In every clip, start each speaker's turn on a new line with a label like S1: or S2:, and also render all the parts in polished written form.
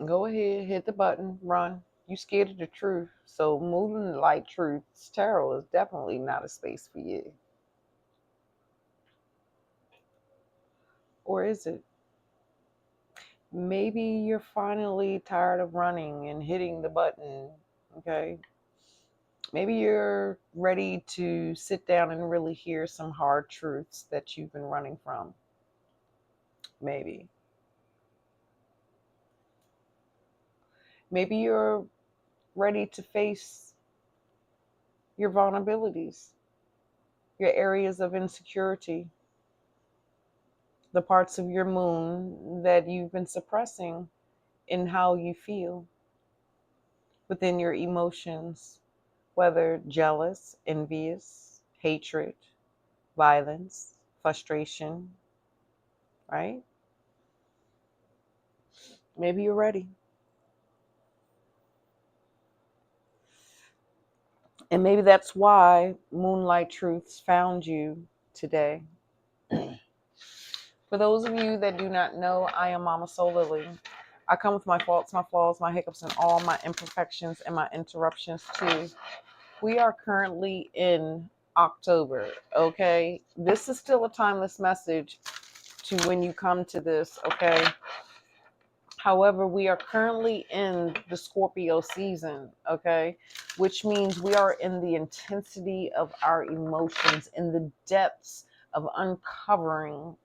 S1: Go ahead, hit the button, run. You scared of the truth. So Moonlight Truth's tarot is definitely not a space for you. Or is it? Maybe you're finally tired of running and hitting the button, okay? Maybe you're ready to sit down and really hear some hard truths that you've been running from. Maybe. Maybe you're ready to face your vulnerabilities, your areas of insecurity, the parts of your moon that you've been suppressing in how you feel within your emotions, whether jealous, envious, hatred, violence, frustration, right? Maybe you're ready. And maybe that's why Moonlight Truths found you today. For those of you that do not know, I am Mama Soul Lily. I come with my faults, my flaws, my hiccups, and all my imperfections and my interruptions too. We are currently in October, okay? This is still a timeless message to when you come to this, okay? However, we are currently in the Scorpio season, okay? Which means we are in the intensity of our emotions, in the depths of uncovering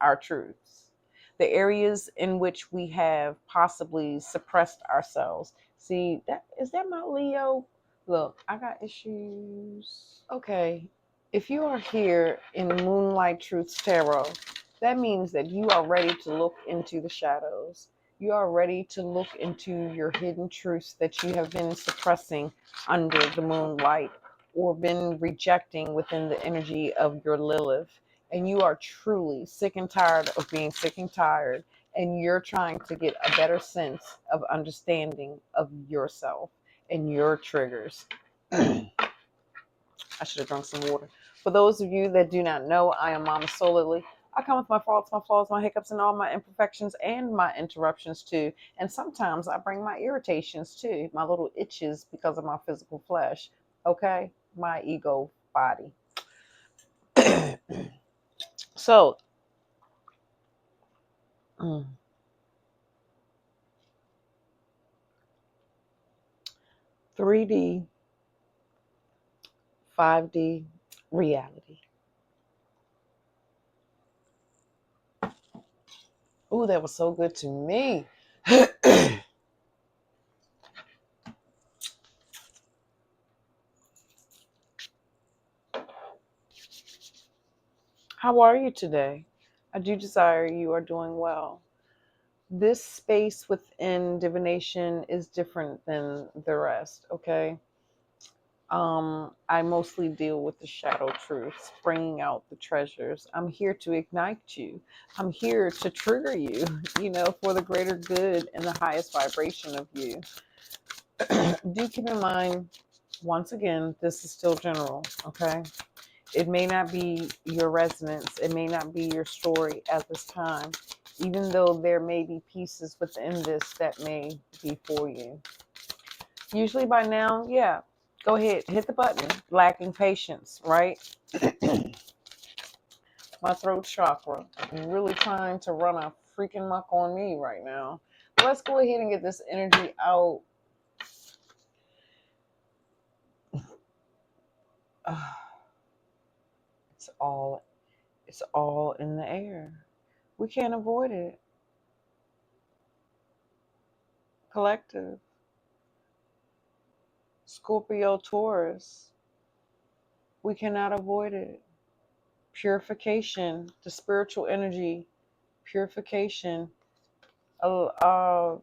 S1: our truths, the areas in which we have possibly suppressed ourselves. See, that my Leo? Look, I got issues. Okay, if you are here in Moonlight Truths Tarot, that means that you are ready to look into the shadows. You are ready to look into your hidden truths that you have been suppressing under the moonlight or been rejecting within the energy of your Lilith. And you are truly sick and tired of being sick and tired, and you're trying to get a better sense of understanding of yourself and your triggers. I should have drunk some water. For those of you that do not know, I am Mama Soul Lily. I come with my faults, my flaws, my hiccups, and all my imperfections and my interruptions too. And sometimes I bring my irritations too, my little itches because of my physical flesh. Okay? My ego body. So, 3D, 5D reality. Ooh, that was so good to me. How are you today? I do desire you are doing well. This space within divination is different than the rest, okay? I mostly deal with the shadow truths, bringing out the treasures. I'm here to ignite you. I'm here to trigger you, for the greater good and the highest vibration of you. Do keep in mind, once again, this is still general, okay? It may not be your resonance. It may not be your story at this time, even though there may be pieces within this that may be for you. Usually by now, yeah, go ahead, hit the button. Lacking patience, right? My throat chakra really trying to run a freaking muck on me right now. Let's go ahead and get this energy out. It's all in the air. We can't avoid it. Collective. Scorpio Taurus. We cannot avoid it. Purification, the spiritual energy, purification. The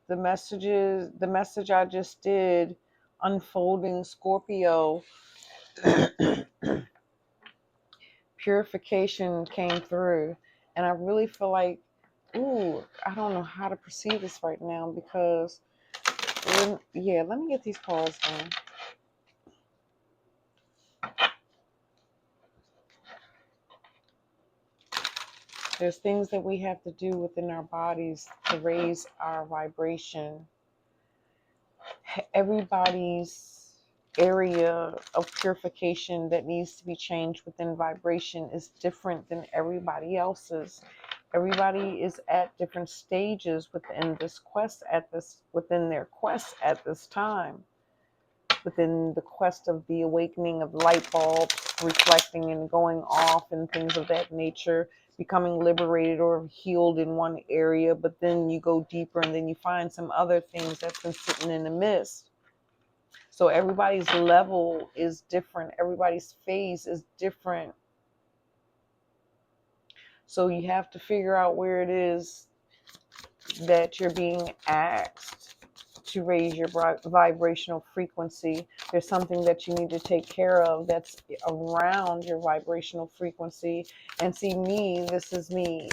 S1: message I just did, unfolding Scorpio, purification came through. And I really feel like, I don't know how to proceed this right now because, let me get these calls done. There's things that we have to do within our bodies to raise our vibration. Everybody's area of purification that needs to be changed within vibration is different than everybody else's. Everybody is at different stages within this quest within their quest at this time. Within the quest of the awakening of light bulbs reflecting and going off and things of that nature, becoming liberated or healed in one area, but then you go deeper and then you find some other things that's been sitting in the mist. So everybody's level is different. Everybody's phase is different. So you have to figure out where it is that you're being asked to raise your vibrational frequency. There's something that you need to take care of that's around your vibrational frequency. And see, me, this is me,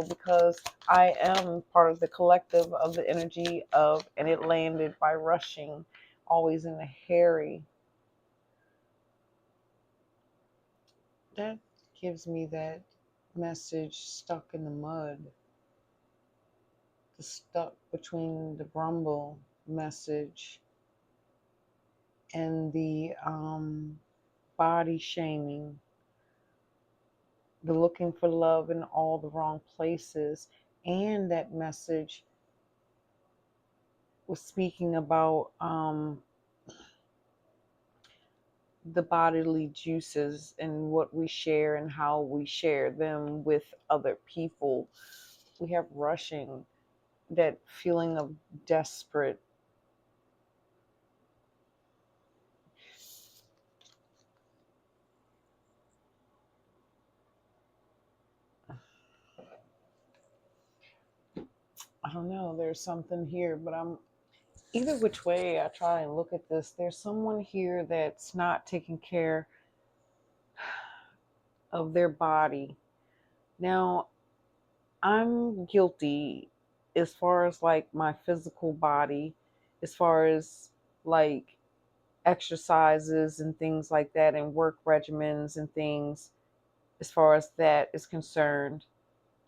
S1: because I am part of the collective of the energy of, and it landed by rushing, always in a hurry. That gives me that message stuck in the mud. The stuck between the grumble message and the body shaming, the looking for love in all the wrong places. And that message was speaking about the bodily juices and what we share and how we share them with other people. We have rushing, that feeling of desperate. I don't know, there's something here, but either which way I try and look at this, there's someone here that's not taking care of their body. Now, I'm guilty as far as like my physical body, as far as like exercises and things like that, and work regimens and things, as far as that is concerned.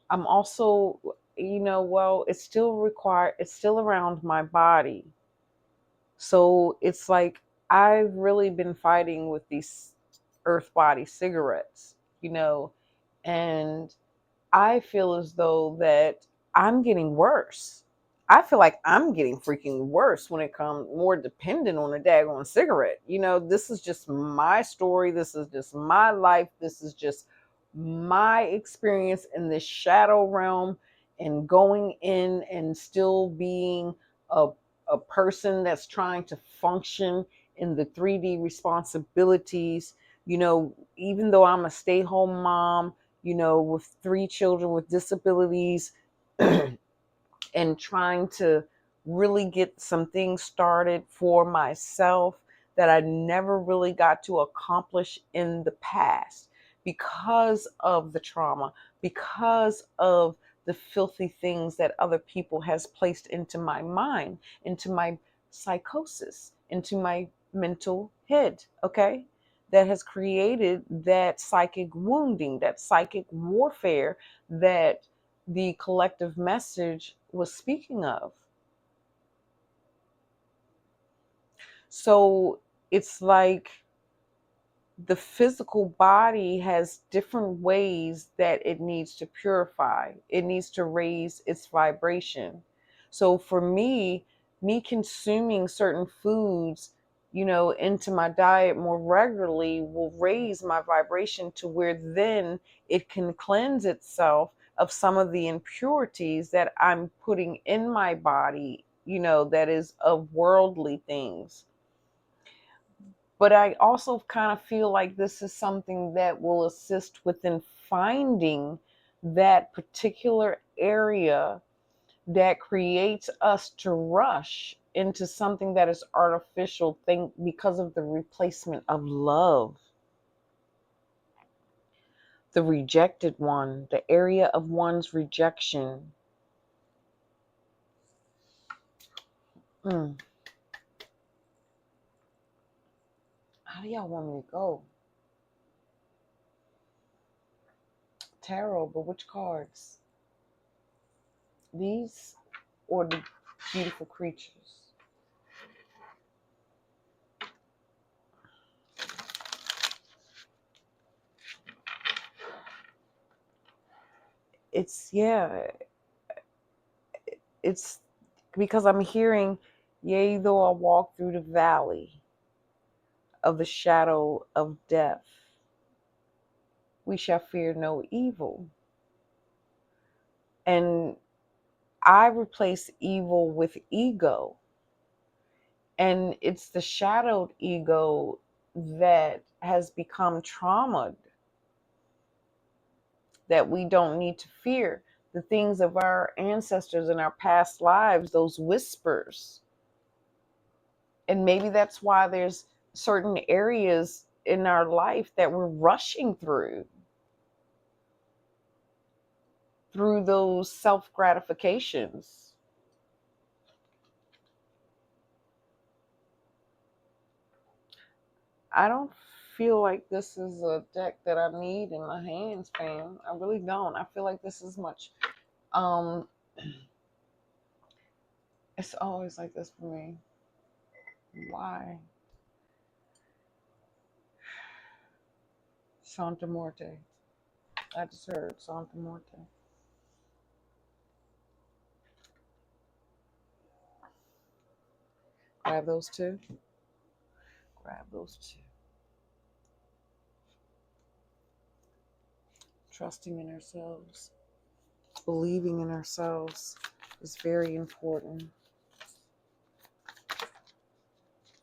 S1: I'm also, it's still around my body. So it's like I've really been fighting with these earth body cigarettes, and I feel as though that I'm getting worse. I feel like I'm getting freaking worse when it comes more dependent on a daggone cigarette. This is just my story. This is just my life. This is just my experience in this shadow realm, and going in and still being a, a person that's trying to function in the 3D responsibilities. Even though I'm a stay-home mom, with 3 children with disabilities, and trying to really get some things started for myself that I never really got to accomplish in the past because of the trauma, because of the filthy things that other people has placed into my mind, into my psychosis, into my mental head, okay? That has created that psychic wounding, that psychic warfare that the collective message was speaking of. So it's like the physical body has different ways that it needs to purify. It needs to raise its vibration. So for me consuming certain foods, into my diet more regularly will raise my vibration to where then it can cleanse itself of some of the impurities that I'm putting in my body, that is of worldly things. But I also kind of feel like this is something that will assist within finding that particular area that creates us to rush into something that is artificial thing because of the replacement of love. The rejected one, the area of one's rejection. How do y'all want me to go? tarot, but which cards? These or the beautiful creatures? It's because I'm hearing, yea, though I walk through the valley of the shadow of death, we shall fear no evil. And I replace evil with ego. And it's the shadowed ego that has become traumatized, that we don't need to fear. The things of our ancestors and our past lives, those whispers. And maybe that's why there's certain areas in our life that we're rushing through those self-gratifications. I don't feel like this is a deck that I need in my hands, fam. I really don't. I feel like this is much. It's always like this for me. Why? Santa Morte. I just heard Santa Morte. Grab those two. Grab those two. Trusting in ourselves, believing in ourselves is very important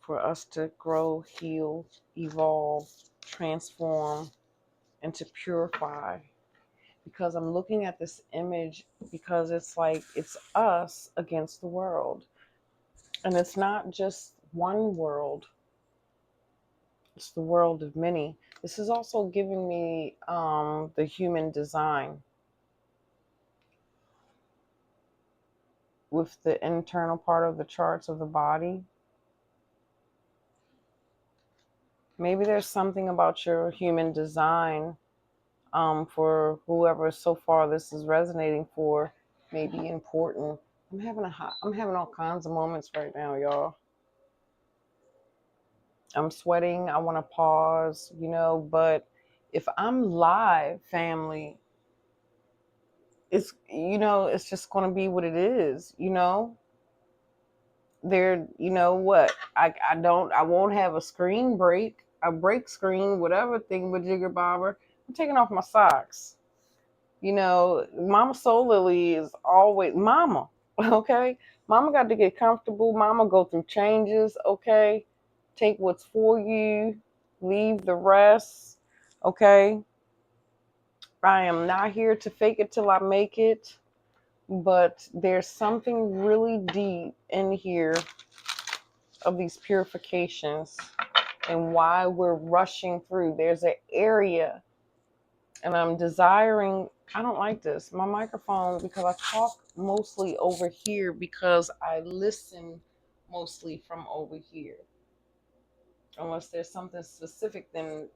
S1: for us to grow, heal, evolve, transform, and to purify. Because I'm looking at this image because it's like it's us against the world. And it's not just one world. It's the world of many. This is also giving me the human design with the internal part of the charts of the body. Maybe there's something about your human design for whoever so far this is resonating for, may be important. I'm having all kinds of moments right now, y'all. I'm sweating. I want to pause, but if I'm live, family, it's just going to be what it is, There, what? I won't have a screen break, a break screen, whatever thing with Jigger Bobber. I'm taking off my socks. Mama Soul Lily is always mama, okay? Mama got to get comfortable. Mama go through changes, okay? Take what's for you, leave the rest, okay? I am not here to fake it till I make it, but there's something really deep in here of these purifications and why we're rushing through. There's an area, and I'm desiring, I don't like this, my microphone, because I talk mostly over here because I listen mostly from over here. Unless there's something specific, then,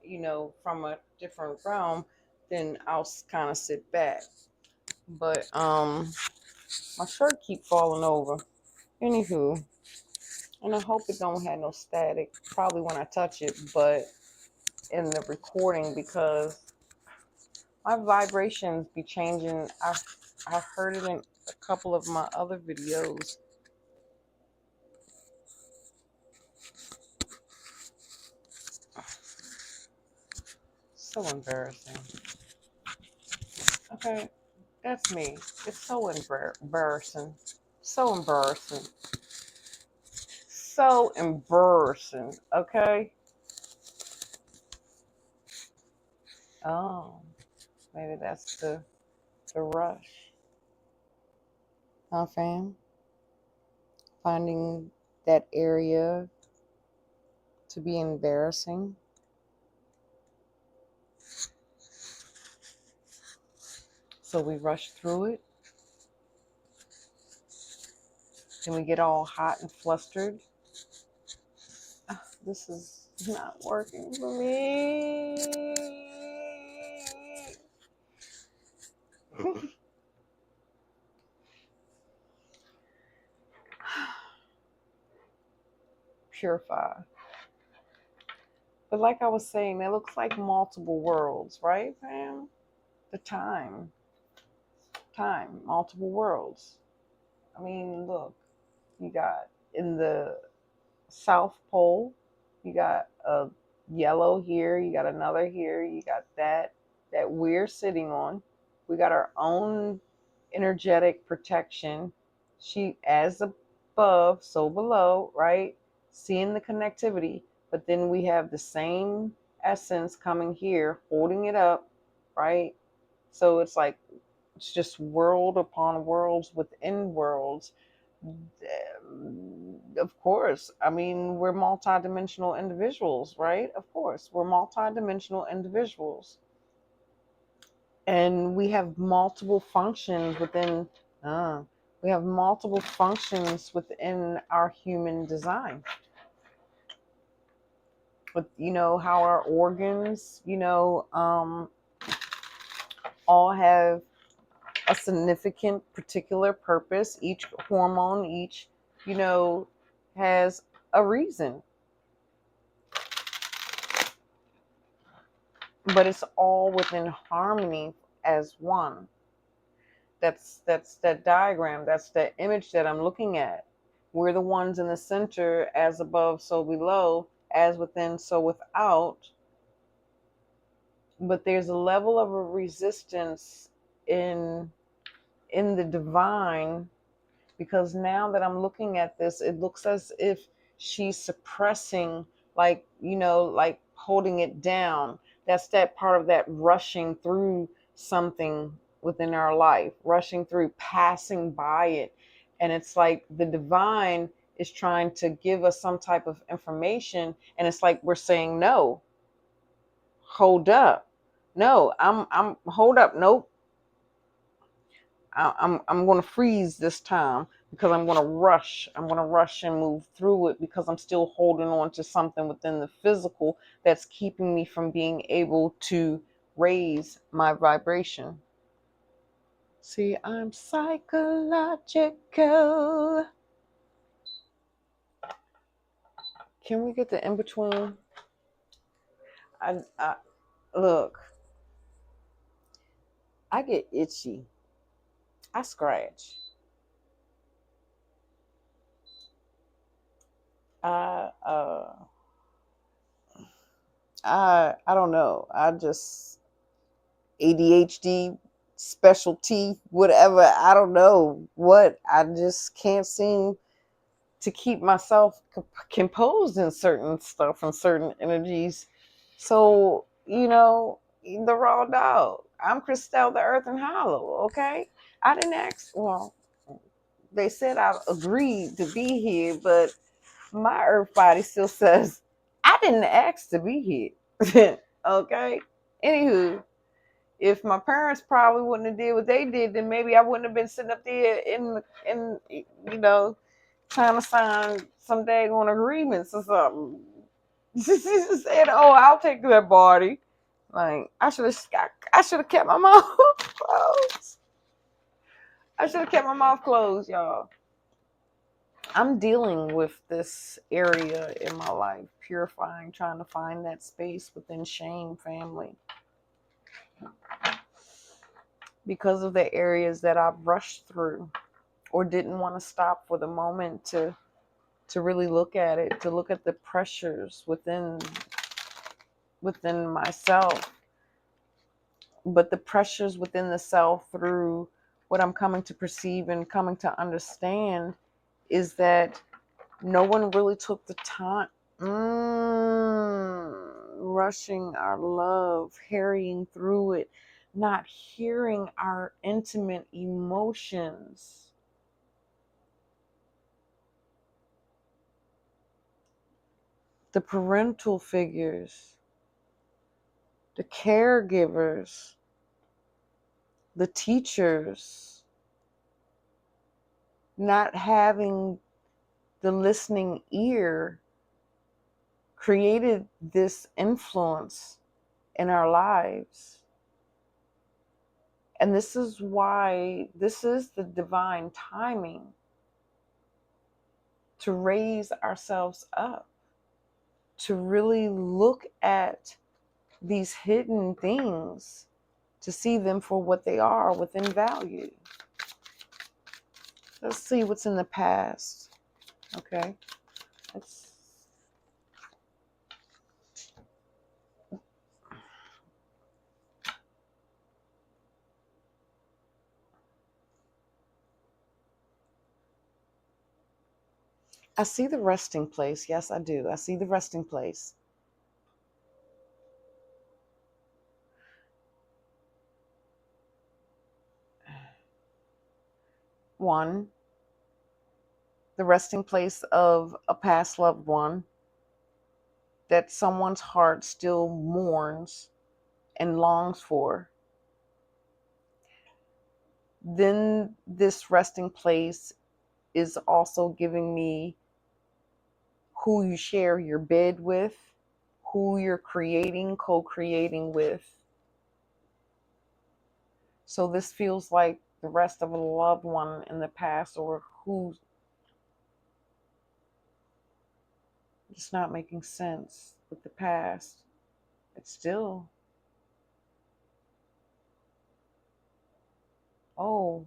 S1: from a different realm, then I'll kind of sit back. But my shirt keep falling over. Anywho, and I hope it don't have no static, probably when I touch it, but in the recording, because my vibrations be changing. I heard it in a couple of my other videos. So embarrassing. Okay, that's me. It's so embarrassing. So embarrassing. So embarrassing. Okay. Oh, maybe that's the rush. Huh, fam? Finding that area to be embarrassing. So we rush through it. Then we get all hot and flustered. This is not working for me. Purify. But like I was saying, it looks like multiple worlds, right, fam? The time, multiple worlds. I mean, look, you got in the South Pole, you got a yellow here, you got another here, you got that we're sitting on. We got our own energetic protection. She as above, so below, right? Seeing the connectivity, but then we have the same essence coming here, holding it up, right? So it's like it's just world upon worlds within worlds. Of course, I mean, we're multidimensional individuals, right? Of course, we're multidimensional individuals. And we have multiple functions within, we have multiple functions within our human design. But, how our organs, all have a significant particular purpose. Each hormone, each, has a reason. But it's all within harmony as one. That's that diagram. That's that image that I'm looking at. We're the ones in the center, as above, so below, as within, so without. But there's a level of a resistance in the divine, because now that I'm looking at this, it looks as if she's suppressing, like, like holding it down. That's that part of that rushing through something within our life, rushing through, passing by it. And it's like the divine is trying to give us some type of information. And it's like we're saying, no, hold up. No, I'm hold up. Nope. I'm going to freeze this time because I'm going to rush. I'm going to rush and move through it because I'm still holding on to something within the physical that's keeping me from being able to raise my vibration. See, I'm psychological. Can we get the in between? I look. I get itchy. I scratch. I I don't know. I just ADHD, specialty, whatever. I don't know what. I just can't seem to keep myself composed in certain stuff and certain energies. So, the raw dog. I'm Christelle, the Earth and Hollow. Okay, I didn't ask. Well, they said I agreed to be here, but my Earth body still says I didn't ask to be here. Okay. Anywho, if my parents probably wouldn't have did what they did, then maybe I wouldn't have been sitting up there in trying to sign some daggone agreements or something. Said, "Oh, I'll take that body." Like I should have kept my mouth closed. I should have kept my mouth closed, y'all. I'm dealing with this area in my life, purifying, trying to find that space within shame, family, because of the areas that I've rushed through or didn't want to stop for the moment to really look at it, to look at the pressures within myself. But the pressures within the self, through what I'm coming to perceive and coming to understand, is that no one really took the time. Rushing our love, harrying through it, not hearing our intimate emotions. The parental figures, the caregivers, the teachers, not having the listening ear created this influence in our lives. And this is why this is the divine timing to raise ourselves up, to really look at these hidden things, to see them for what they are within value. Let's see what's in the past. Okay. I see the resting place. Yes, I do. I see the resting place. One, the resting place of a past loved one that someone's heart still mourns and longs for. Then this resting place is also giving me who you share your bed with, who you're co-creating with. So this feels like the rest of a loved one in the past, or who's it's not making sense with the past. It's still, oh,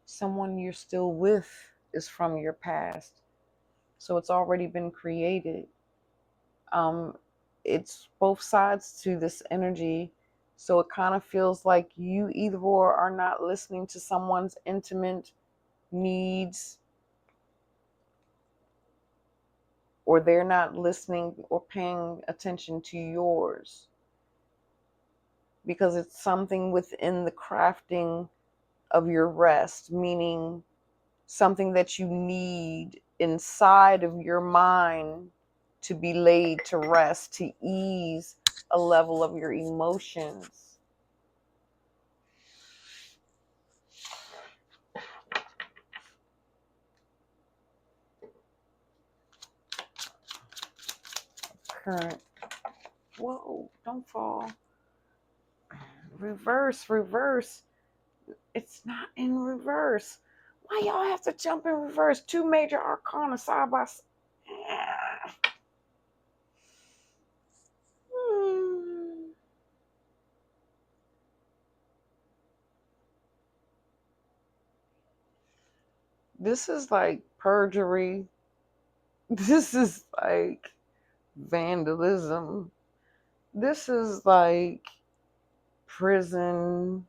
S1: someone you're still with is from your past. So it's already been created. Um, it's both sides to this energy. So it kind of feels like you either or are not listening to someone's intimate needs, or they're not listening or paying attention to yours, because it's something within the crafting of your rest, meaning something that you need inside of your mind to be laid to rest, to ease a level of your emotions. Current. Whoa, don't fall. Reverse, reverse. It's not in reverse. Why y'all have to jump in reverse? Two major arcana side by side. This is like perjury. This is like vandalism. This is like prison.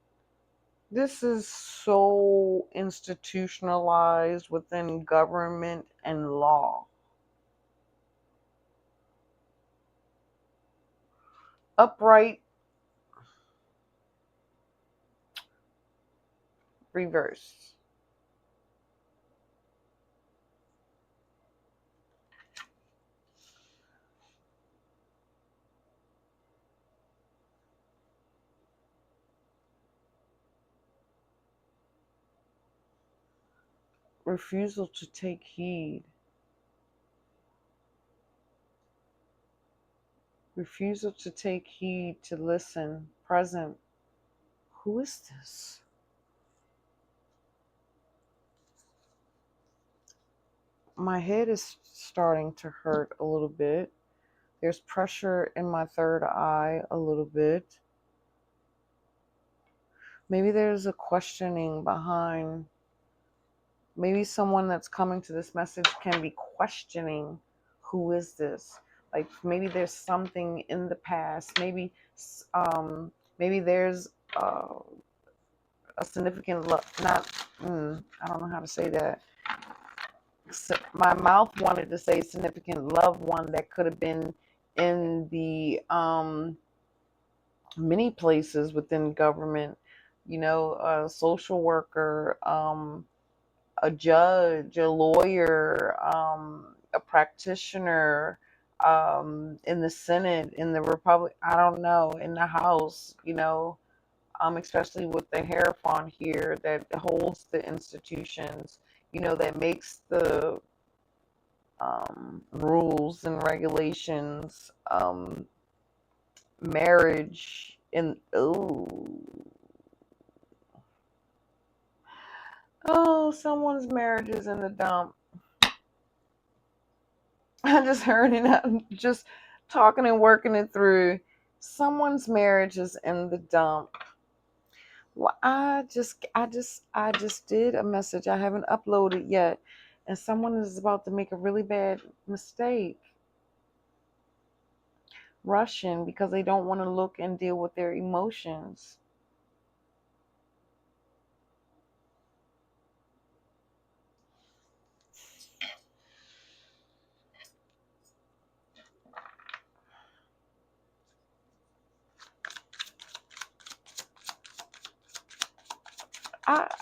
S1: This is so institutionalized within government and law. Upright, reverse. Refusal to take heed. Refusal to take heed, to listen. Present. Who is this? My head is starting to hurt a little bit. There's pressure in my third eye a little bit. Maybe there's a questioning behind. Maybe someone that's coming to this message can be questioning, who is this? Like maybe there's something in the past. Maybe there's a significant love. Not, I don't know how to say that. So my mouth wanted to say significant loved one that could have been in the many places within government. You know, a social worker, a judge, a lawyer, a practitioner, in the Senate, in the Republic, I don't know, in the House, you know, especially with the Hierophant here that holds the institutions, you know, that makes the rules and regulations, marriage, and Oh, someone's marriage is in the dump. I just heard it. I'm just talking and working it through. Someone's marriage is in the dump. Well, I just did a message. I haven't uploaded yet, and someone is about to make a really bad mistake, rushing because they don't want to look and deal with their emotions.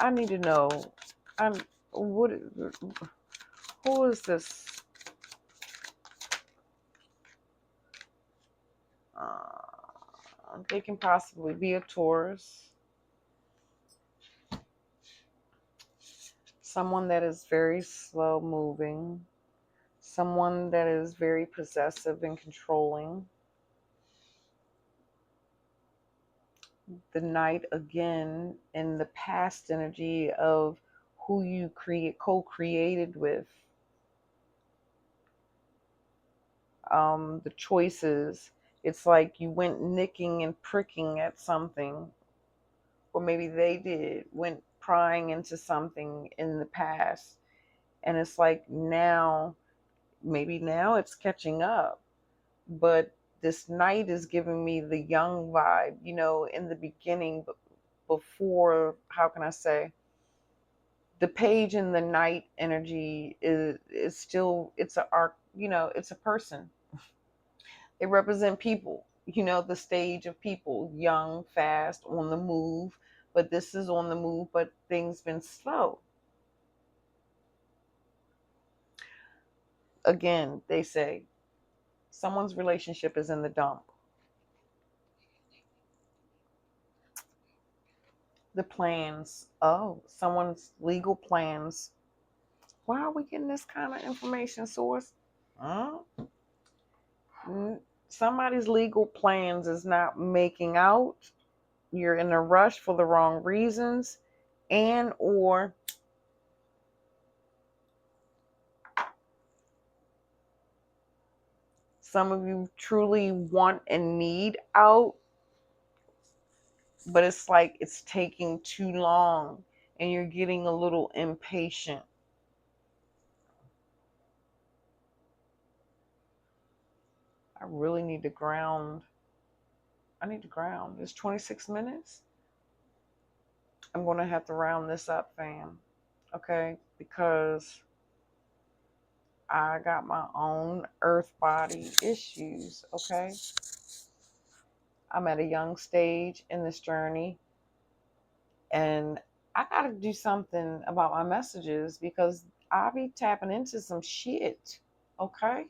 S1: I need to know. I'm what? Who is this? They can possibly be a Taurus, someone that is very slow moving, someone that is very possessive and controlling. The Knight again in the past energy of who you co-created with, the choices. It's like you went nicking and pricking at something, or maybe they did, went prying into something in the past, and it's like now, maybe now it's catching up, but this Knight is giving me the young vibe, in the beginning, before, how can I say, the page in the Knight energy is still, it's a arc, it's a person. They represent people, the stage of people, young, fast, on the move. But this is on the move, but things been slow. Again, they say someone's relationship is in the dump. The plans. Oh, someone's legal plans. Why are we getting this kind of information source? Huh? Somebody's legal plans is not making out. You're in a rush for the wrong reasons, and or some of you truly want and need out, but it's like it's taking too long and you're getting a little impatient. I really need to ground. I need to ground. It's 26 minutes. I'm going to have to round this up, fam. Okay? Because I got my own earth body issues. Okay? I'm at a young stage in this journey, and I got to do something about my messages because I be tapping into some shit. Okay?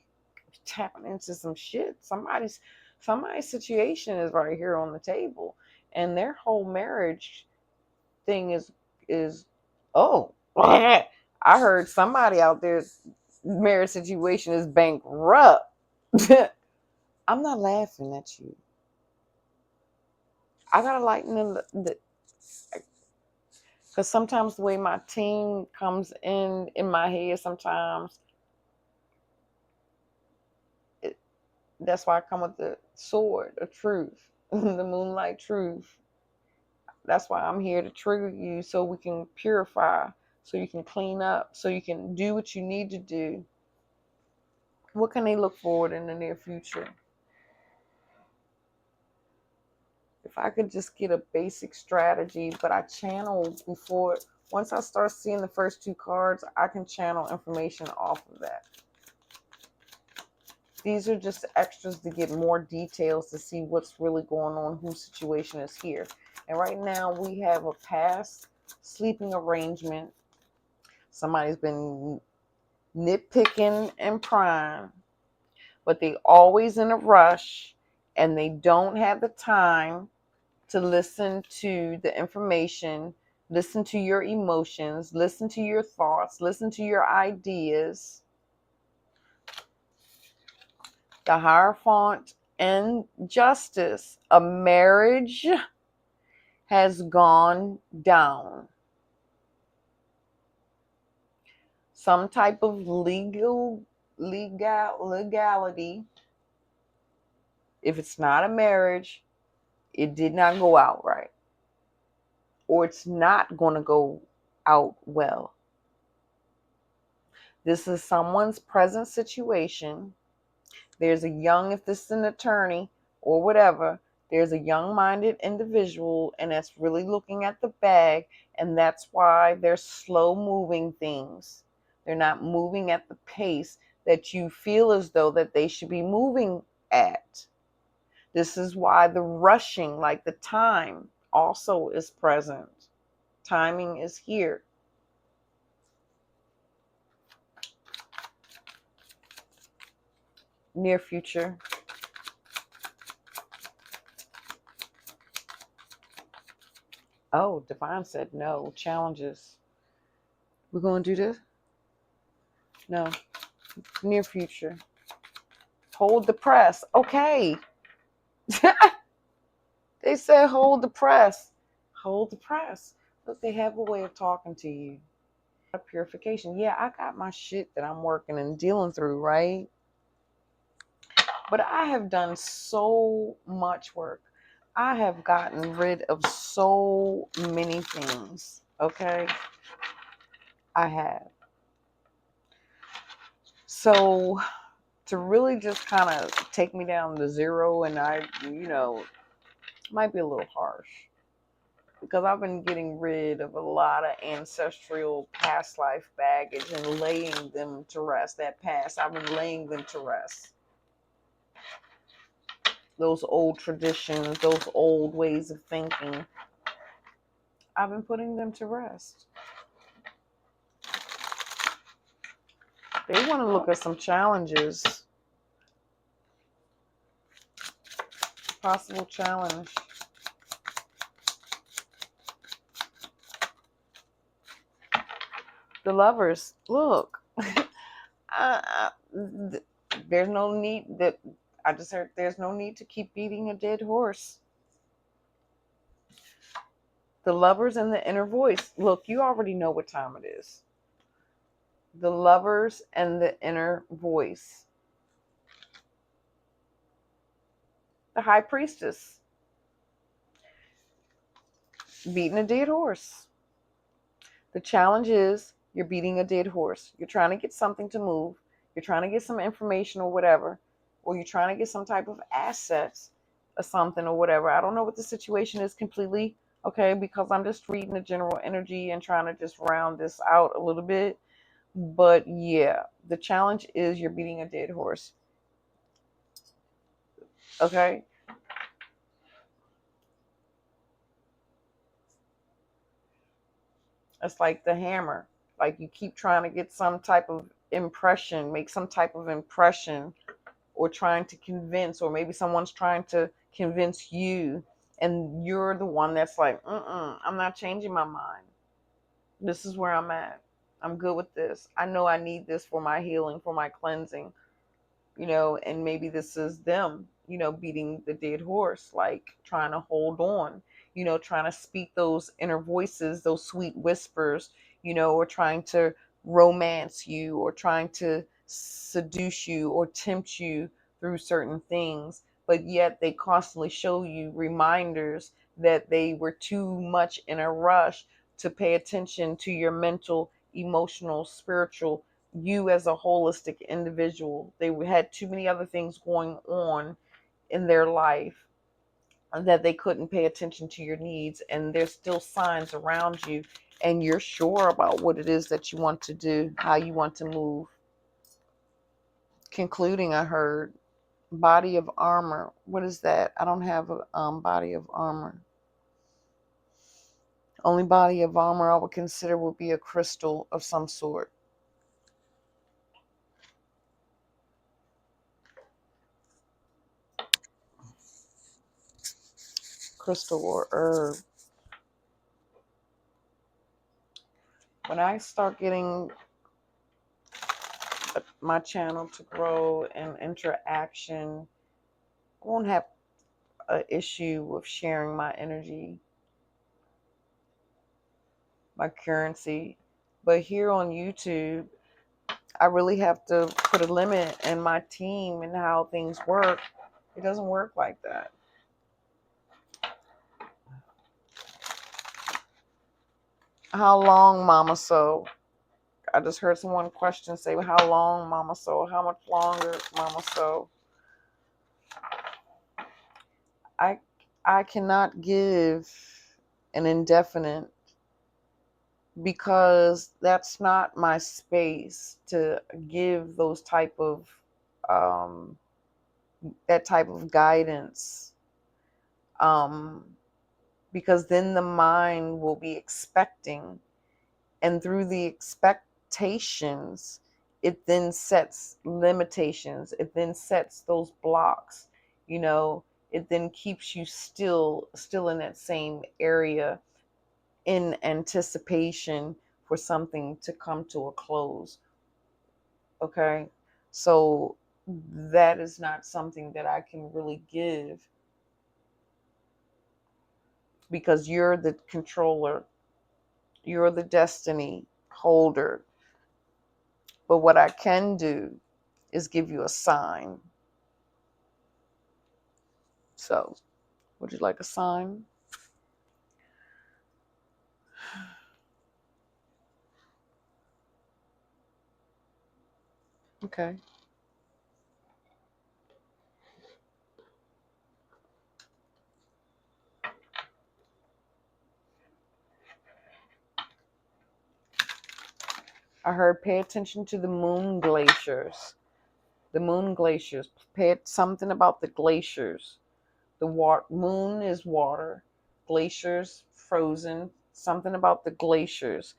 S1: Tapping into some shit. Somebody's situation is right here on the table, and their whole marriage thing is oh, I heard somebody out there's marriage situation is bankrupt. I'm not laughing at you. I gotta lighten the because sometimes the way my team comes in my head, sometimes it, that's why I come with the sword of truth, the moonlight truth. That's why I'm here to trigger you so we can purify, so you can clean up, so you can do what you need to do. What can they look forward in the near future? If I could just get a basic strategy, but I channel before, once I start seeing the first two cards, I can channel information off of that. These are just extras to get more details to see what's really going on, whose situation is here. And right now we have a past sleeping arrangement. Somebody's been nitpicking and prying, but they always in a rush and they don't have the time to listen to the information, listen to your emotions, listen to your thoughts, listen to your ideas. The Hierophant and Justice. A marriage has gone down. some type of legality. If it's not a marriage, it did not go out right, or it's not going to go out well. This is someone's present situation. There's a young, if this is an attorney or whatever, there's a young-minded individual, and that's really looking at the bag, and that's why they're slow moving things. They're not moving at the pace that you feel as though that they should be moving at. This is why the rushing, like the time, also is present. Timing is here. Near future. Oh, Divine said no. Challenges. We're going to do this? No. Near future. Hold the press. Okay. They said hold the press. Hold the press. Look, they have a way of talking to you. Purification. Yeah, I got my shit that I'm working and dealing through, right? But I have done so much work. I have gotten rid of so many things. Okay? I have. So to really just kind of take me down to zero, and I, might be a little harsh, because I've been getting rid of a lot of ancestral past life baggage and laying them to rest. That past, I've been laying them to rest. Those old traditions, those old ways of thinking, I've been putting them to rest. They want to look at some challenges. Possible challenge. The Lovers, look. There's no need that I just heard. There's no need to keep beating a dead horse. The Lovers and the Inner Voice. Look, you already know what time it is. The Lovers and the Inner Voice. The High Priestess. Beating a dead horse. The challenge is you're beating a dead horse. You're trying to get something to move. You're trying to get some information or whatever. Or you're trying to get some type of assets or something or whatever. I don't know what the situation is completely, okay, because I'm just reading the general energy and trying to just round this out a little bit. But yeah, the challenge is you're beating a dead horse. Okay? It's like the hammer. Like you keep trying to get some type of impression, make some type of impression, or trying to convince, or maybe someone's trying to convince you, and you're the one that's like, I'm not changing my mind. This is where I'm at. I'm good with this. I know I need this for my healing, for my cleansing, and maybe this is them, beating the dead horse, like trying to hold on, trying to speak those inner voices, those sweet whispers, or trying to romance you, or trying to seduce you or tempt you through certain things. But yet they constantly show you reminders that they were too much in a rush to pay attention to your mental, emotional, spiritual, you as a holistic individual. They had too many other things going on in their life that they couldn't pay attention to your needs, and there's still signs around you, and you're sure about what it is that you want to do, how you want to move. Concluding, I heard body of armor. What is that? I don't have a body of armor. Only body of armor I would consider would be a crystal of some sort. Crystal or herb. When I start getting my channel to grow and interaction, I won't have an issue with sharing my energy, my currency. But here on YouTube, I really have to put a limit in my team and how things work. It doesn't work like that. How long, Mama So? I just heard someone question say, how long, Mama So? How much longer, Mama So? I cannot give an indefinite because that's not my space to give those type of um, that type of guidance, because then the mind will be expecting, and through the expectations, it then sets limitations. It then sets those blocks. It then keeps you still in that same area in anticipation for something to come to a close. Okay, so that is not something that I can really give, because you're the controller, you're the destiny holder. But what I can do is give you a sign. So, would you like a sign? Okay. I heard pay attention to the moon glaciers. The moon glaciers. Something about the glaciers. The moon is water. Glaciers, frozen. Something about the glaciers.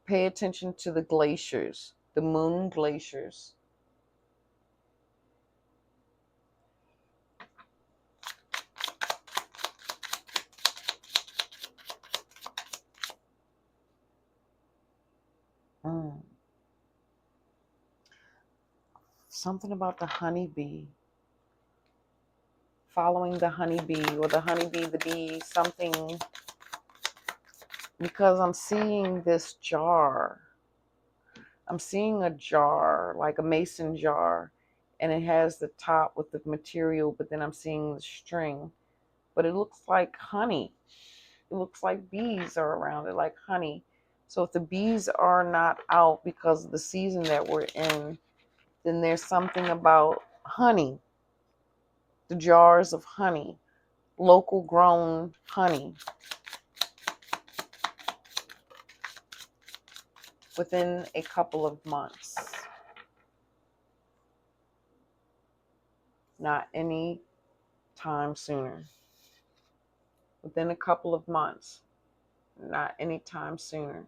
S1: Pay attention to the glaciers. The moon glaciers. Mm. Something about the honeybee. Following the honeybee, or the honeybee, the bee, something, because I'm seeing this jar. I'm seeing a jar, like a mason jar, and it has the top with the material, but then I'm seeing the string. But it looks like honey. It looks like bees are around it, like honey. So if the bees are not out because of the season that we're in, then there's something about honey, the jars of honey, local grown honey, within a couple of months. Not any time sooner. Within a couple of months. Not any time sooner.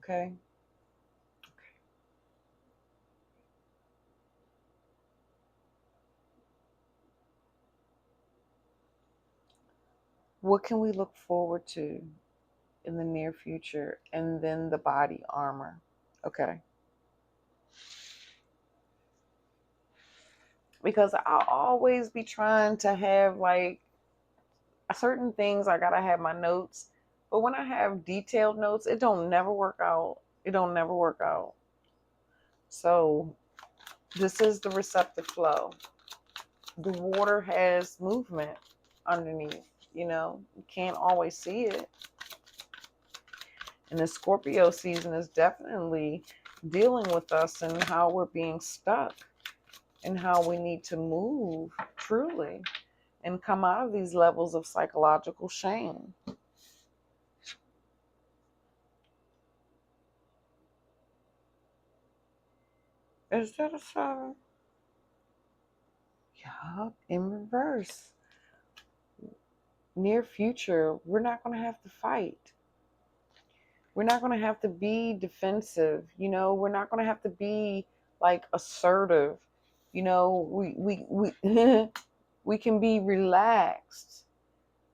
S1: Okay? What can we look forward to in the near future? And then the body armor. Okay. Because I'll always be trying to have like certain things. I gotta have my notes. But when I have detailed notes, it don't never work out. It don't never work out. So this is the receptive flow. The water has movement underneath. You can't always see it. And the Scorpio season is definitely dealing with us and how we're being stuck and how we need to move truly and come out of these levels of psychological shame. Is that a 7? Yup, in reverse. Near future, we're not going to have to fight. We're not going to have to be defensive. We're not going to have to be like assertive. We we can be relaxed.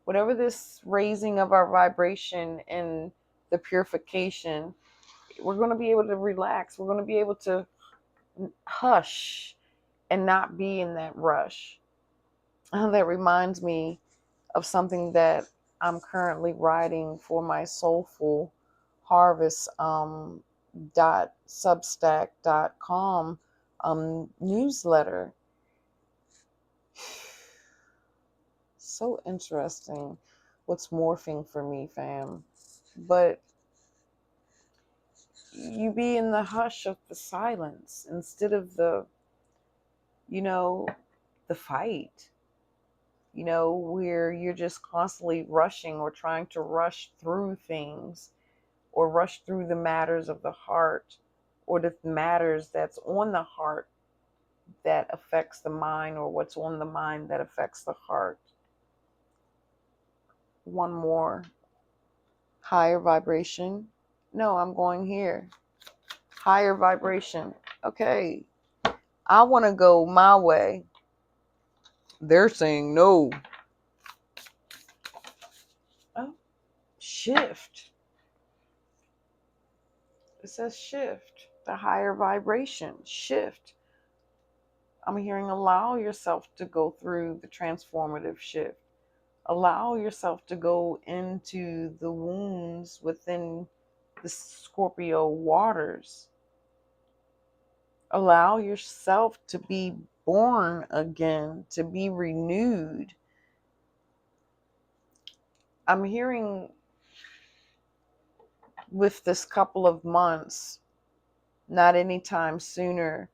S1: Whatever this raising of our vibration and the purification, we're going to be able to relax. We're going to be able to hush and not be in that rush. That reminds me of something that I'm currently writing for my Soulful Harvest .substack.com newsletter. So interesting what's morphing for me, fam. But you be in the hush of the silence instead of the, the fight, where you're just constantly rushing or trying to rush through things or rush through the matters of the heart or the matters that's on the heart that affects the mind or what's on the mind that affects the heart. One more. Higher vibration. No, I'm going here. Higher vibration. Okay. I want to go my way. They're saying no. Oh, shift. It says shift. The higher vibration. Shift. I'm hearing allow yourself to go through the transformative shift. Allow yourself to go into the wounds within the Scorpio waters. Allow yourself to be born again, to be renewed. I'm hearing with this couple of months, not anytime sooner,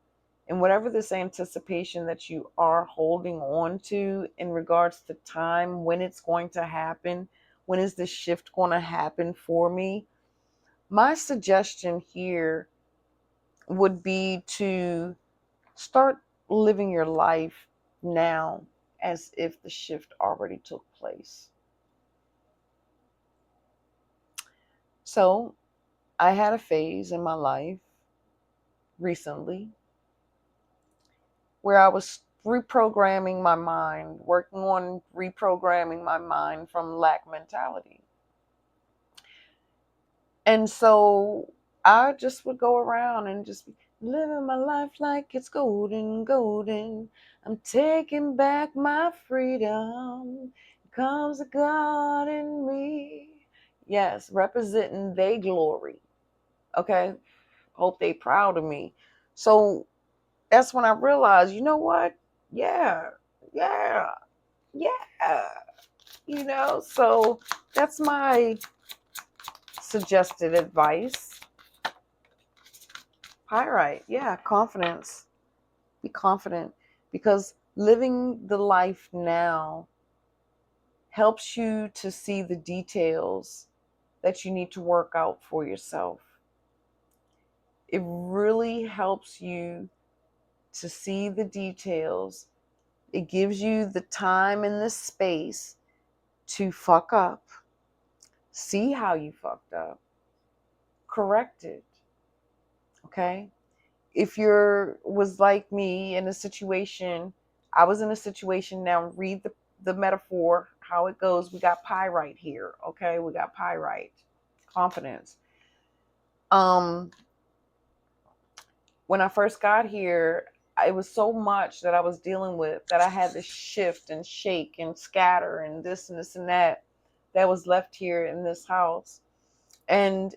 S1: and whatever this anticipation that you are holding on to in regards to time, when it's going to happen, when is this shift going to happen for me? My suggestion here would be to start living your life now as if the shift already took place. So I had a phase in my life recently where I was reprogramming my mind, working on reprogramming my mind from lack mentality. And so I just would go around and just be living my life like it's golden, golden. I'm taking back my freedom. Comes a God in me. Yes, representing they glory. Okay? Hope they proud of me. So that's when I realized, you know what? Yeah. So that's my suggested advice. Pyrite, yeah, confidence. Be confident, because living the life now helps you to see the details that you need to work out for yourself. It really helps you to see the details. It gives you the time and the space to fuck up, see how you fucked up, correct it. Okay? If you're was like me in a situation, I was in a situation, now read the metaphor, how it goes. We got pyrite here, okay? We got pyrite, confidence. When I first got here, it was so much that I was dealing with that I had to shift and shake and scatter and this and this and that was left here in this house. And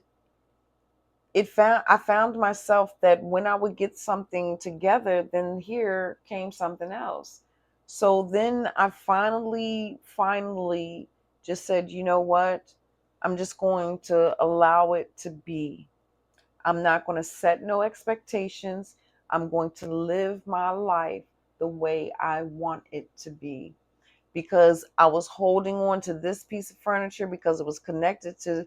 S1: I found myself that when I would get something together, then here came something else. So then I finally just said, you know what? I'm just going to allow it to be. I'm not going to set no expectations. I'm going to live my life the way I want it to be. Because I was holding on to this piece of furniture because it was connected to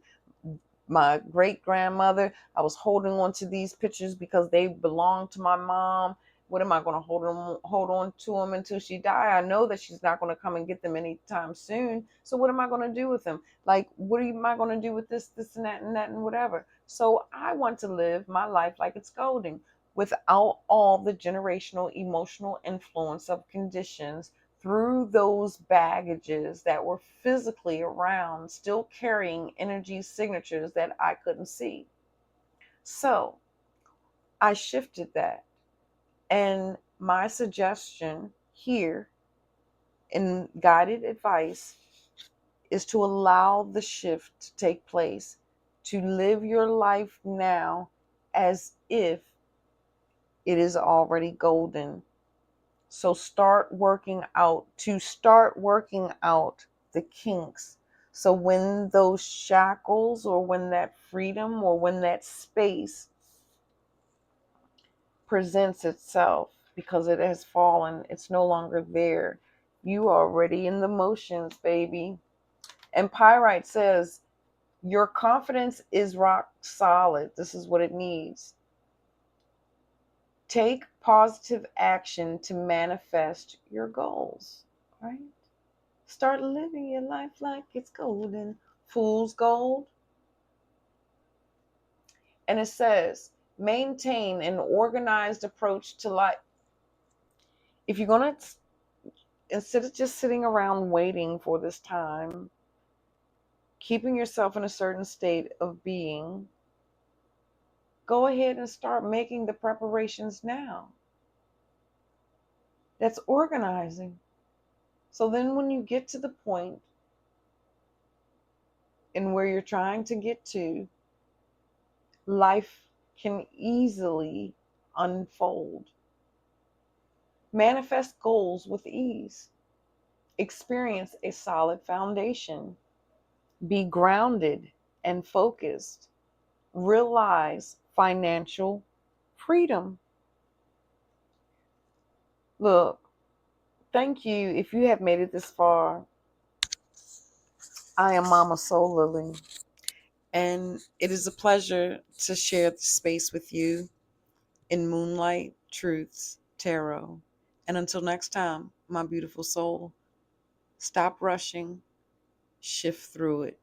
S1: my great grandmother. I was holding on to these pictures because they belonged to my mom. What am I going to hold on to them until she die? I know that she's not going to come and get them anytime soon. So what am I going to do with them? Like, what am I going to do with this, and that, and whatever? So I want to live my life like it's golden, without all the generational emotional influence of conditions through those baggages that were physically around, still carrying energy signatures that I couldn't see. So I shifted that. And my suggestion here in guided advice is to allow the shift to take place, to live your life now as if it is already golden. So start working out the kinks. So when those shackles, or when that freedom, or when that space presents itself, because it has fallen, it's no longer there. You are already in the motions, baby. And Pyrite says, your confidence is rock solid. This is what it needs. Take positive action to manifest your goals, right? Start living your life like it's golden. Fool's gold. And it says, maintain an organized approach to life. If you're going to, instead of just sitting around waiting for this time, keeping yourself in a certain state of being, go ahead and start making the preparations now. That's organizing. So then when you get to the point in where you're trying to get to, life can easily unfold. Manifest goals with ease. Experience a solid foundation. Be grounded and focused. Realize financial freedom. Look, thank you if you have made it this far. I am Mama Soul Lily, and it is a pleasure to share the space with you in Moonlight Truths Tarot. And until next time, my beautiful soul, stop rushing, shift through it.